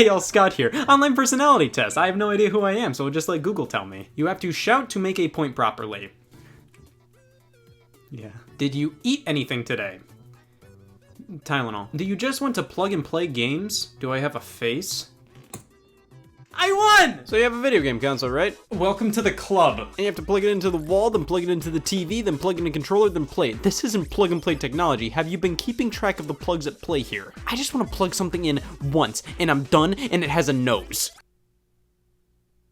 Hey y'all, Scott here. Online personality test. I have no idea who I am, so just let Google tell me. You have to shout to make a point properly. Yeah. Did you eat anything today? Tylenol. Do you just want to plug and play games? Do I have a face? I won! So you have a video game console, right? Welcome to the club. And you have to plug it into the wall, then plug it into the TV, then plug in a controller, then play it. This isn't plug and play technology. Have you been keeping track of the plugs at play here? I just want to plug something in once, and I'm done, and it has a nose.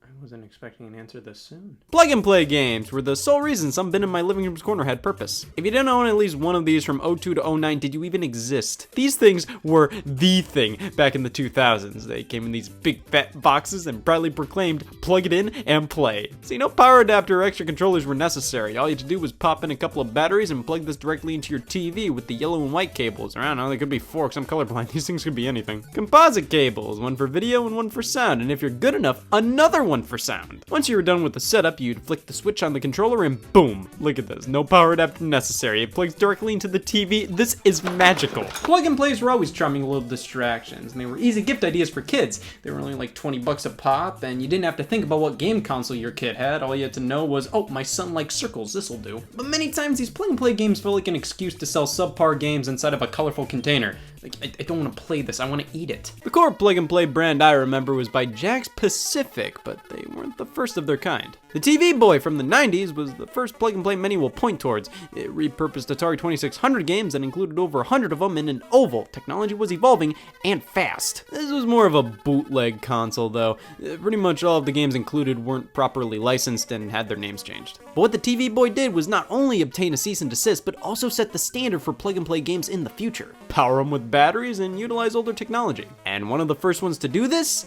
I wasn't expecting an answer this soon. Plug and play games were the sole reason some bin in my living room's corner had purpose. If you didn't own at least one of these from 02 to 09, did you even exist? These things were the thing back in the 2000s. They came in these big fat boxes and proudly proclaimed, plug it in and play. See, no power adapter or extra controllers were necessary. All you had to do was pop in a couple of batteries and plug this directly into your TV with the yellow and white cables. Or I don't know, they could be forks, I'm colorblind, these things could be anything. Composite cables, one for video and one for sound, and if you're good enough, another one for sound. Once you were done with the setup, you'd flick the switch on the controller and boom! Look at this, no power adapter necessary. It plugs directly into the TV. This is magical. Plug and plays were always charming little distractions, and they were easy gift ideas for kids. They were only like 20 bucks a pop, and you didn't have to think about what game console your kid had. All you had to know was, oh, my son likes circles, this'll do. But many times these plug and play games felt like an excuse to sell subpar games inside of a colorful container. Like, I don't want to play this, I want to eat it. The core plug and play brand I remember was by Jakks Pacific, but they weren't the first of their kind. The TV Boy from the 90s was the first plug and play many will point towards. It repurposed Atari 2600 games and included over 100 of them in an oval. Technology was evolving and fast. This was more of a bootleg console though. Pretty much all of the games included weren't properly licensed and had their names changed. But what the TV Boy did was not only obtain a cease and desist, but also set the standard for plug and play games in the future. Power them with batteries and utilize older technology. And one of the first ones to do this,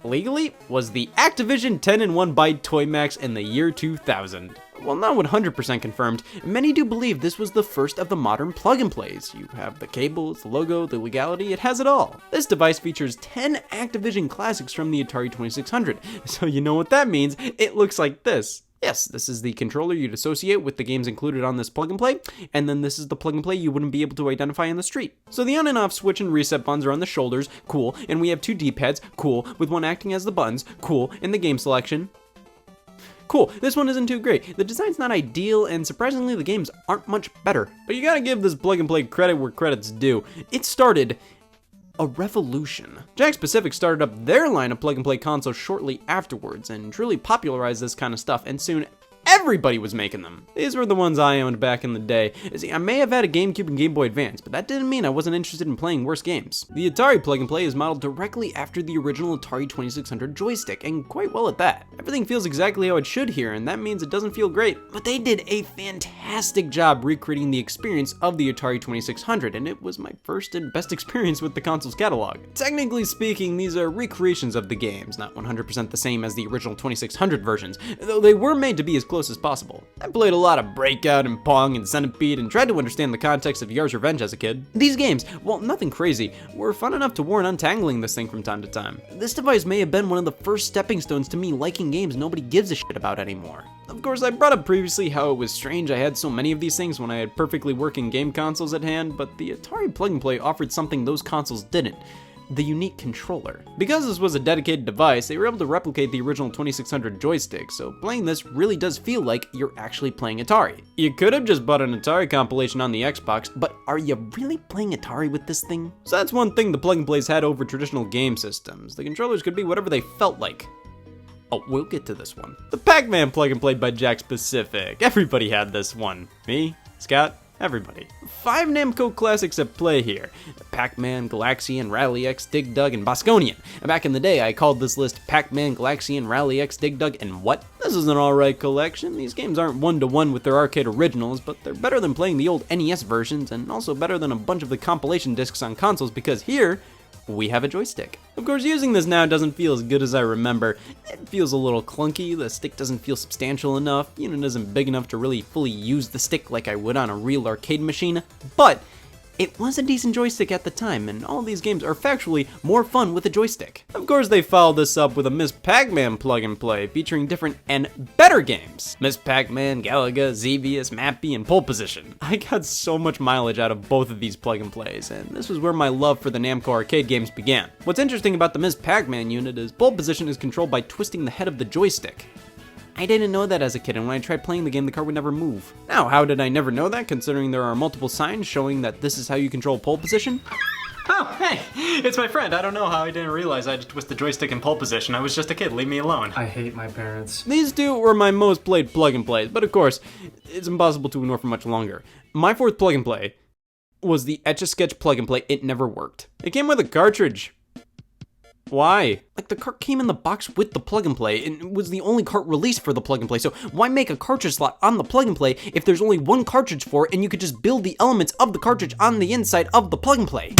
legally, was the Activision 10-in-1 byte Toy Max in the year 2000. While not 100% confirmed, many do believe this was the first of the modern plug and plays. You have the cables, the logo, the legality, it has it all. This device features 10 Activision classics from the Atari 2600, so you know what that means, it looks like this. Yes, this is the controller you'd associate with the games included on this plug and play, and then this is the plug and play you wouldn't be able to identify in the street. So the on and off switch and reset buttons are on the shoulders, cool, and we have two D-pads, cool, with one acting as the buttons, cool, and the game selection. Cool, this one isn't too great. The design's not ideal, and surprisingly the games aren't much better. But you gotta give this plug and play credit where credit's due. It started a revolution. Jakks Pacific started up their line of plug and play consoles shortly afterwards and truly popularized this kind of stuff, and soon everybody was making them. These were the ones I owned back in the day. See, I may have had a GameCube and Game Boy Advance, but that didn't mean I wasn't interested in playing worse games. The Atari plug and play is modeled directly after the original Atari 2600 joystick, and quite well at that. Everything feels exactly how it should here, and that means it doesn't feel great. But they did a fantastic job recreating the experience of the Atari 2600, and it was my first and best experience with the console's catalog. Technically speaking, these are recreations of the games, not 100% the same as the original 2600 versions, though they were made to be as close as possible. I played a lot of Breakout and Pong and Centipede and tried to understand the context of Yar's Revenge as a kid. These games, while nothing crazy, were fun enough to warrant untangling this thing from time to time. This device may have been one of the first stepping stones to me liking games nobody gives a shit about anymore. Of course, I brought up previously how it was strange I had so many of these things when I had perfectly working game consoles at hand, but the Atari Plug and Play offered something those consoles didn't. The unique controller. Because this was a dedicated device, they were able to replicate the original 2600 joystick, so playing this really does feel like you're actually playing Atari. You could have just bought an Atari compilation on the Xbox, but are you really playing Atari with this thing? So that's one thing the plug and plays had over traditional game systems. The controllers could be whatever they felt like. Oh, we'll get to this one. The Pac-Man plug and play by Jakks Pacific. Everybody had this one. Me, Scott, everybody. 5 Namco classics at play here. Pac-Man, Galaxian, Rally X, Dig Dug, and Bosconian. Back in the day, I called this list Pac-Man, Galaxian, Rally X, Dig Dug, and what? This is an alright collection. These games aren't one-to-one with their arcade originals, but they're better than playing the old NES versions, and also better than a bunch of the compilation discs on consoles, because here, we have a joystick. Of course, using this now doesn't feel as good as I remember. It feels a little clunky, the stick doesn't feel substantial enough, unit isn't big enough to really fully use the stick like I would on a real arcade machine, but it was a decent joystick at the time, and all these games are factually more fun with a joystick. Of course, they followed this up with a Ms. Pac-Man plug-and-play featuring different and better games. Ms. Pac-Man, Galaga, Xevious, Mappy, and Pole Position. I got so much mileage out of both of these plug-and-plays, and this was where my love for the Namco arcade games began. What's interesting about the Ms. Pac-Man unit is Pole Position is controlled by twisting the head of the joystick. I didn't know that as a kid, and when I tried playing the game, the car would never move. Now, how did I never know that, considering there are multiple signs showing that this is how you control pole position? Oh, hey, it's my friend. I don't know how I didn't realize I had to twist the joystick in pole position. I was just a kid, leave me alone. I hate my parents. These two were my most played plug-and-plays, but of course, it's impossible to ignore for much longer. My fourth plug-and-play was the Etch-a-Sketch plug-and-play. It never worked. It came with a cartridge. Why? Like, the cart came in the box with the plug-and-play, and it was the only cart released for the plug-and-play, so why make a cartridge slot on the plug-and-play if there's only one cartridge for it, and you could just build the elements of the cartridge on the inside of the plug-and-play?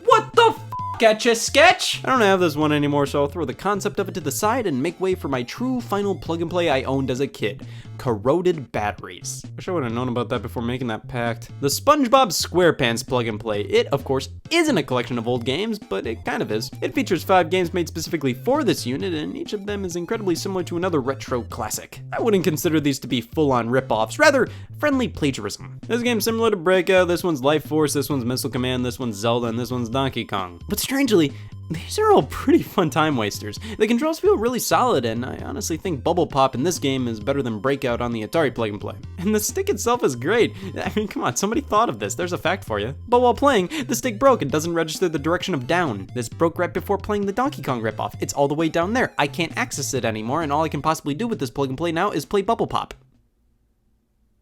What the f***, Etch-a-Sketch? I don't have this one anymore, so I'll throw the concept of it to the side and make way for my true final plug-and-play I owned as a kid. Corroded batteries. Wish I would have known about that before making that pact. The SpongeBob SquarePants plug-and-play. It, of course, isn't a collection of old games, but it kind of is. It features 5 games made specifically for this unit, and each of them is incredibly similar to another retro classic. I wouldn't consider these to be full-on rip-offs, rather friendly plagiarism. This game's similar to Breakout, this one's Life Force, this one's Missile Command, this one's Zelda, and this one's Donkey Kong. But strangely, these are all pretty fun time wasters. The controls feel really solid, and I honestly think Bubble Pop in this game is better than Breakout on the Atari plug-and-play. And the stick itself is great. I mean, come on, somebody thought of this. There's a fact for you. But while playing, the stick broke and doesn't register the direction of down. This broke right before playing the Donkey Kong ripoff. It's all the way down there. I can't access it anymore, and all I can possibly do with this plug-and-play now is play Bubble Pop.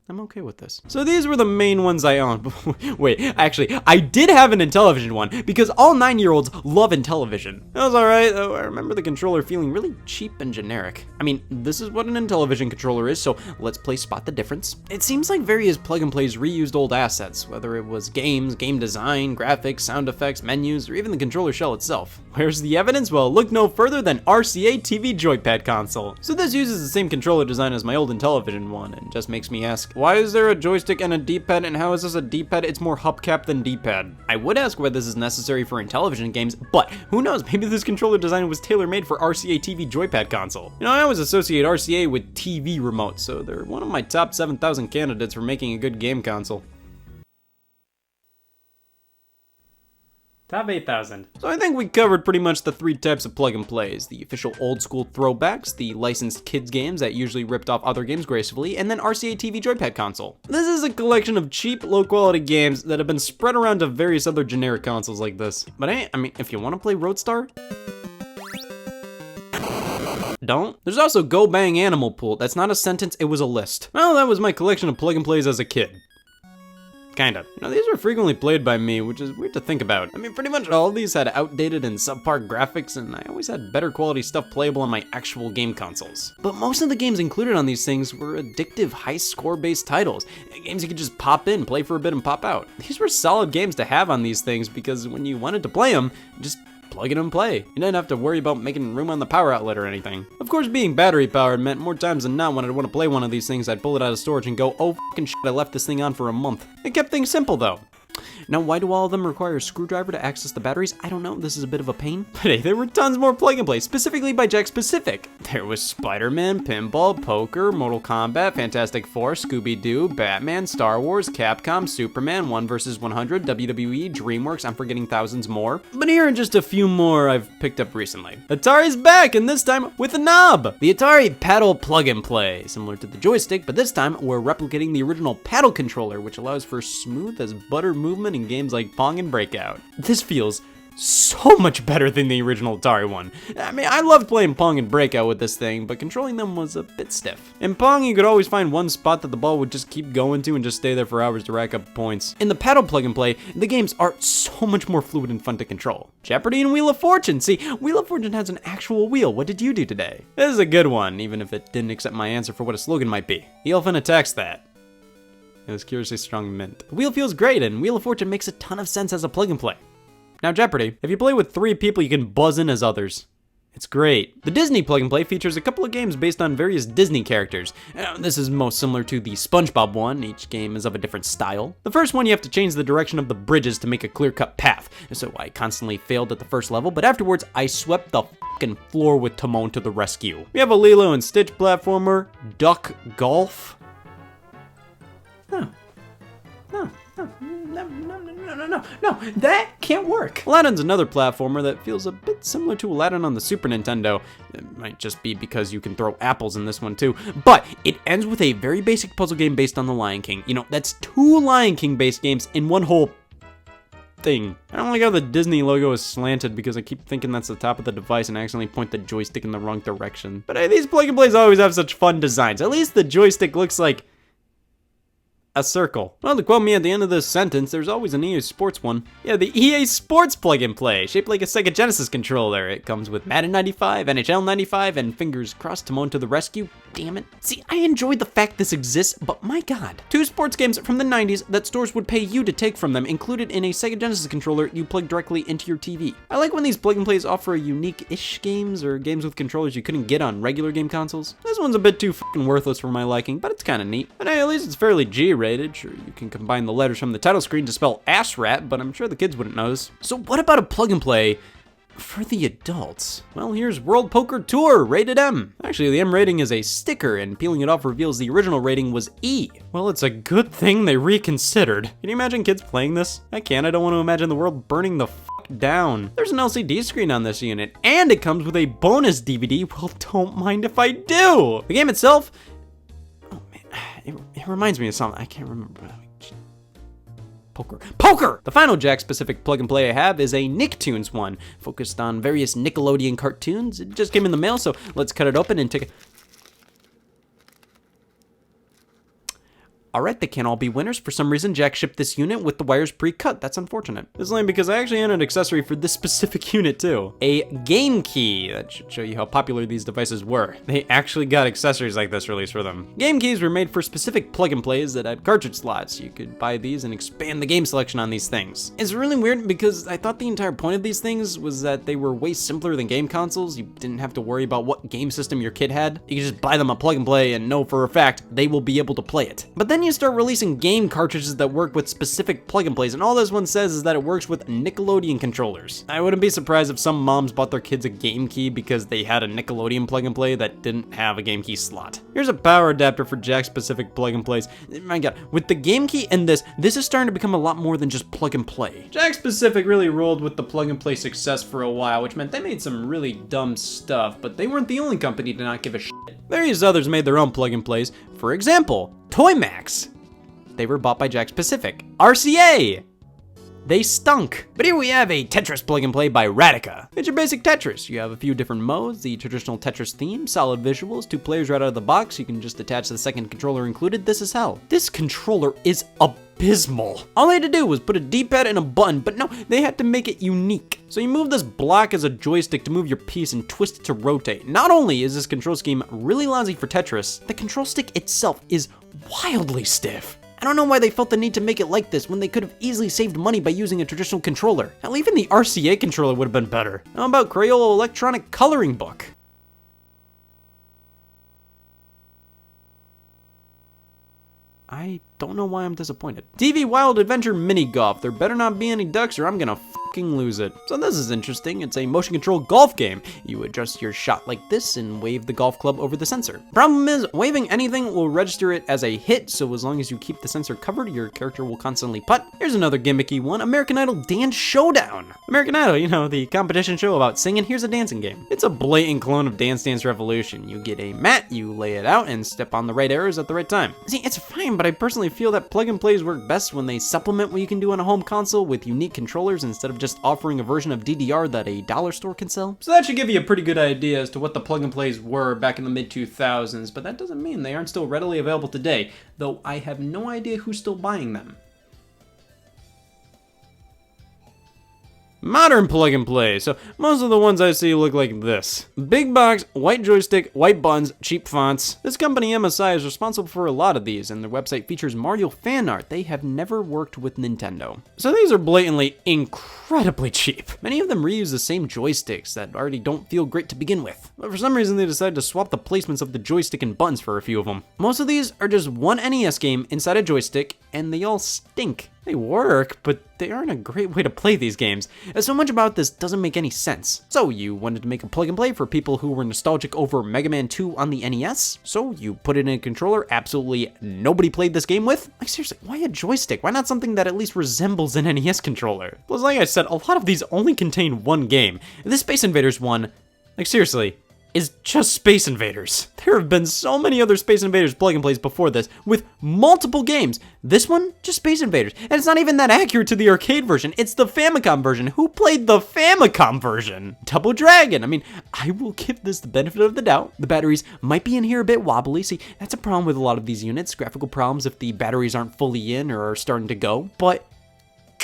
I'm okay with this. So these were the main ones I owned. Wait, actually, I did have an Intellivision one because all 9-year-olds love Intellivision. It was alright, though I remember the controller feeling really cheap and generic. I mean, this is what an Intellivision controller is, so let's play Spot the Difference. It seems like various plug-and-plays reused old assets, whether it was games, game design, graphics, sound effects, menus, or even the controller shell itself. Where's the evidence? Well, look no further than RCA TV Joypad console. So this uses the same controller design as my old Intellivision one, and just makes me ask, why is there a joystick and a D-pad, and how is this a D-pad? It's more hubcap than D-pad. I would ask why this is necessary for Intellivision games, but who knows, maybe this controller design was tailor-made for RCA TV Joypad console. You know, I always associate RCA with TV remotes, so they're one of my top 7,000 candidates for making a good game console. Top 8,000. So I think we covered pretty much the 3 types of plug-and-plays. The official old-school throwbacks, the licensed kids games that usually ripped off other games gracefully, and then RCA TV Joypad console. This is a collection of cheap, low-quality games that have been spread around to various other generic consoles like this. But hey, I mean, if you want to play Roadstar, don't. There's also Go Bang Animal Pool. That's not a sentence, it was a list. Well, that was my collection of plug-and-plays as a kid. Kinda. You know, these were frequently played by me, which is weird to think about. I mean, pretty much all of these had outdated and subpar graphics, and I always had better quality stuff playable on my actual game consoles. But most of the games included on these things were addictive, high score-based titles. Games you could just pop in, play for a bit, and pop out. These were solid games to have on these things, because when you wanted to play them, just plug it and play. You didn't have to worry about making room on the power outlet or anything. Of course, being battery powered meant more times than not when I'd want to play one of these things, I'd pull it out of storage and go, oh fucking shit, I left this thing on for a month. It kept things simple though. Now, why do all of them require a screwdriver to access the batteries? I don't know, this is a bit of a pain. But hey, there were tons more plug-and-play, specifically by Jack Specific. There was Spider-Man, Pinball, Poker, Mortal Kombat, Fantastic Four, Scooby-Doo, Batman, Star Wars, Capcom, Superman, 1 vs. 100, WWE, DreamWorks, I'm forgetting thousands more. But here are just a few more I've picked up recently. Atari's back, and this time with a knob! The Atari Paddle plug-and-play, similar to the joystick, but this time we're replicating the original paddle controller, which allows for smooth as butter movement in games like Pong and Breakout. This feels so much better than the original Atari one. I mean, I loved playing Pong and Breakout with this thing, but controlling them was a bit stiff. In Pong, you could always find one spot that the ball would just keep going to and just stay there for hours to rack up points. In the paddle plug-and-play, the games are so much more fluid and fun to control. Jeopardy and Wheel of Fortune. See, Wheel of Fortune has an actual wheel. What did you do today? This is a good one, even if it didn't accept my answer for what a slogan might be. The elephant attacks that. It was curiously strong mint. The wheel feels great, and Wheel of Fortune makes a ton of sense as a plug-and-play. Now Jeopardy, if you play with 3 people, you can buzz in as others. It's great. The Disney Plug and Play features a couple of games based on various Disney characters. This is most similar to the SpongeBob one. Each game is of a different style. The first one, you have to change the direction of the bridges to make a clear-cut path. So I constantly failed at the first level, but afterwards I swept the fucking floor with Timon to the rescue. We have a Lilo and Stitch platformer, Duck Golf. No, that can't work. Aladdin's another platformer that feels a bit similar to Aladdin on the Super Nintendo. It might just be because you can throw apples in this one too. But it ends with a very basic puzzle game based on The Lion King. You know, that's 2 Lion King based games in one whole thing. I don't like how the Disney logo is slanted because I keep thinking that's the top of the device and accidentally point the joystick in the wrong direction. But hey, these plug and plays always have such fun designs. At least the joystick looks like a circle. Well, to quote me at the end of this sentence, there's always an EA Sports one. Yeah, the EA Sports plug and play, shaped like a Sega Genesis controller. It comes with Madden 95, NHL 95, and fingers crossed Timon to the rescue. Damn it. See, I enjoyed the fact this exists, but my god. 2 sports games from the 90s that stores would pay you to take from them, included in a Sega Genesis controller you plug directly into your TV. I like when these plug and plays offer unique-ish games or games with controllers you couldn't get on regular game consoles. This one's a bit too fucking worthless for my liking, but it's kinda neat. And hey, at least it's fairly G-rated. Sure, you can combine the letters from the title screen to spell ass rat, but I'm sure the kids wouldn't notice. So what about a plug and play for the adults? Well, here's World Poker Tour, rated M. Actually, the M rating is a sticker, and peeling it off reveals the original rating was E. Well, it's a good thing they reconsidered. Can you imagine kids playing this? I can't. I don't want to imagine the world burning the fuck down. There's an LCD screen on this unit, and it comes with a bonus DVD. Well, don't mind if I do. The game itself, oh man, it reminds me of something. I can't remember. Poker! The final Jack-specific plug-and-play I have is a Nicktoons one, focused on various Nickelodeon cartoons. It just came in the mail, so let's cut it open and take a... Alright, they can't all be winners. For some reason, Jack shipped this unit with the wires pre-cut. That's unfortunate. This is lame because I actually had an accessory for this specific unit too. A game key. That should show you how popular these devices were. They actually got accessories like this released for them. Game keys were made for specific plug-and-plays that had cartridge slots. You could buy these and expand the game selection on these things. It's really weird because I thought the entire point of these things was that they were way simpler than game consoles. You didn't have to worry about what game system your kid had. You could just buy them a plug-and-play and know for a fact they will be able to play it. But then you start releasing game cartridges that work with specific plug and plays, and all this one says is that it works with Nickelodeon controllers. I wouldn't be surprised if some moms bought their kids a game key because they had a Nickelodeon plug and play that didn't have a game key slot. Here's a power adapter for Jack specific plug and plays. My god, with the game key and this is starting to become a lot more than just plug and play. Jack Specific really rolled with the plug and play success for a while, which meant they made some really dumb stuff, but they weren't the only company to not give a shit. Various others made their own plug and plays. For example, Toymax. They were bought by Jack Specific. RCA! They stunk. But here we have a Tetris plug and play by Radica. It's your basic Tetris. You have a few different modes, the traditional Tetris theme, solid visuals, 2 players right out of the box. You can just attach the second controller included. This is hell. This controller is abysmal. All they had to do was put a D-pad and a button, but no, they had to make it unique. So you move this block as a joystick to move your piece and twist it to rotate. Not only is this control scheme really lousy for Tetris, the control stick itself is wildly stiff. I don't know why they felt the need to make it like this when they could have easily saved money by using a traditional controller. Hell, even the RCA controller would have been better. How about Crayola Electronic Coloring Book? I don't know why I'm disappointed. TV Wild Adventure Mini Golf. There better not be any ducks or I'm gonna fucking lose it. So this is interesting. It's a motion control golf game. You adjust your shot like this and wave the golf club over the sensor. Problem is, waving anything will register it as a hit, so as long as you keep the sensor covered, your character will constantly putt. Here's another gimmicky one, American Idol Dance Showdown. American Idol, you know, the competition show about singing. Here's a dancing game. It's a blatant clone of Dance Dance Revolution. You get a mat, you lay it out, and step on the right arrows at the right time. See, it's fine, but I personally feel that plug and plays work best when they supplement what you can do on a home console with unique controllers instead of just offering a version of DDR that a dollar store can sell. So that should give you a pretty good idea as to what the plug and plays were back in the mid-2000s, but that doesn't mean they aren't still readily available today, though I have no idea who's still buying them. Modern plug and play. So most of the ones I see look like this. Big box, white joystick, white buttons, cheap fonts. This company MSI is responsible for a lot of these, and their website features Mario fan art. They have never worked with Nintendo. So these are blatantly incredibly cheap. Many of them reuse the same joysticks that already don't feel great to begin with. But for some reason they decided to swap the placements of the joystick and buttons for a few of them. Most of these are just one NES game inside a joystick, and they all stink. They work, but they aren't a great way to play these games. So much about this doesn't make any sense. So you wanted to make a plug and play for people who were nostalgic over Mega Man 2 on the NES? So you put it in a controller absolutely nobody played this game with? Like seriously, why a joystick? Why not something that at least resembles an NES controller? Plus, like I said, a lot of these only contain one game. This Space Invaders one, like seriously, is just Space Invaders. There have been so many other Space Invaders plug and plays before this with multiple games. This one, just Space Invaders. And it's not even that accurate to the arcade version. It's the Famicom version. Who played the Famicom version? Double Dragon. I mean, I will give this the benefit of the doubt. The batteries might be in here a bit wobbly. See, that's a problem with a lot of these units. Graphical problems if the batteries aren't fully in or are starting to go. But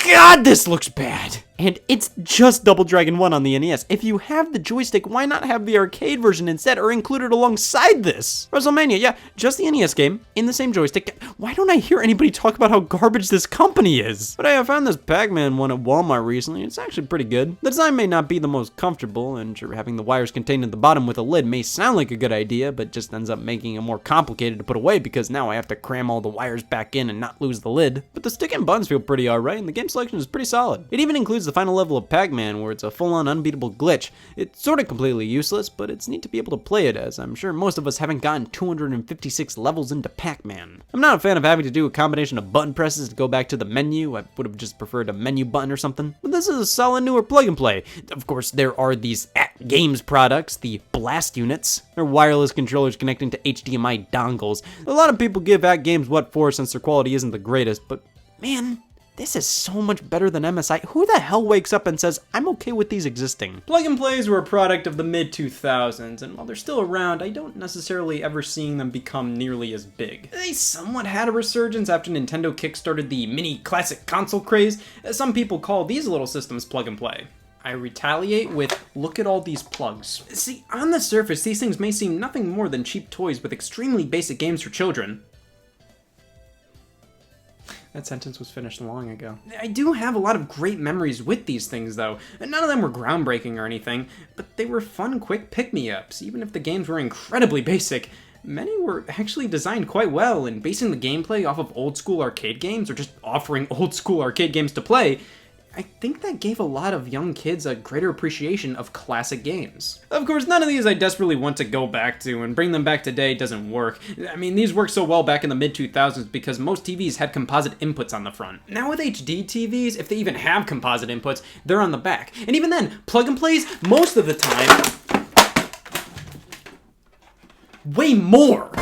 God, this looks bad. And it's just Double Dragon 1 on the NES. If you have the joystick, why not have the arcade version instead or include it alongside this? WrestleMania, yeah, just the NES game in the same joystick. Why don't I hear anybody talk about how garbage this company is? But I found this Pac-Man one at Walmart recently. It's actually pretty good. The design may not be the most comfortable, and sure, having the wires contained at the bottom with a lid may sound like a good idea, but just ends up making it more complicated to put away because now I have to cram all the wires back in and not lose the lid. But the stick and buttons feel pretty alright, and the game selection is pretty solid. It even includes the final level of Pac-Man where it's a full-on unbeatable glitch. It's sort of completely useless, but it's neat to be able to play it as I'm sure most of us haven't gotten 256 levels into Pac-Man. I'm not a fan of having to do a combination of button presses to go back to the menu. I would have just preferred a menu button or something, but this is a solid newer plug and play. Of course, there are these Games products, the Blast units. They're wireless controllers connecting to HDMI dongles. A lot of people give Games what for since their quality isn't the greatest, but man, this is so much better than MSI. Who the hell wakes up and says, I'm okay with these existing? Plug and plays were a product of the mid-2000s, and while they're still around, I don't necessarily ever seeing them become nearly as big. They somewhat had a resurgence after Nintendo kickstarted the mini classic console craze. Some people call these little systems plug and play. I retaliate with, look at all these plugs. See, on the surface, these things may seem nothing more than cheap toys with extremely basic games for children. That sentence was finished long ago. I do have a lot of great memories with these things, though. None of them were groundbreaking or anything, but they were fun, quick pick-me-ups. Even if the games were incredibly basic, many were actually designed quite well, and basing the gameplay off of old-school arcade games, or just offering old-school arcade games to play, I think that gave a lot of young kids a greater appreciation of classic games. Of course, none of these I desperately want to go back to, and bring them back today doesn't work. I mean, these worked so well back in the mid-2000s because most TVs had composite inputs on the front. Now with HD TVs, if they even have composite inputs, they're on the back. And even then, plug and plays, most of the time, way more.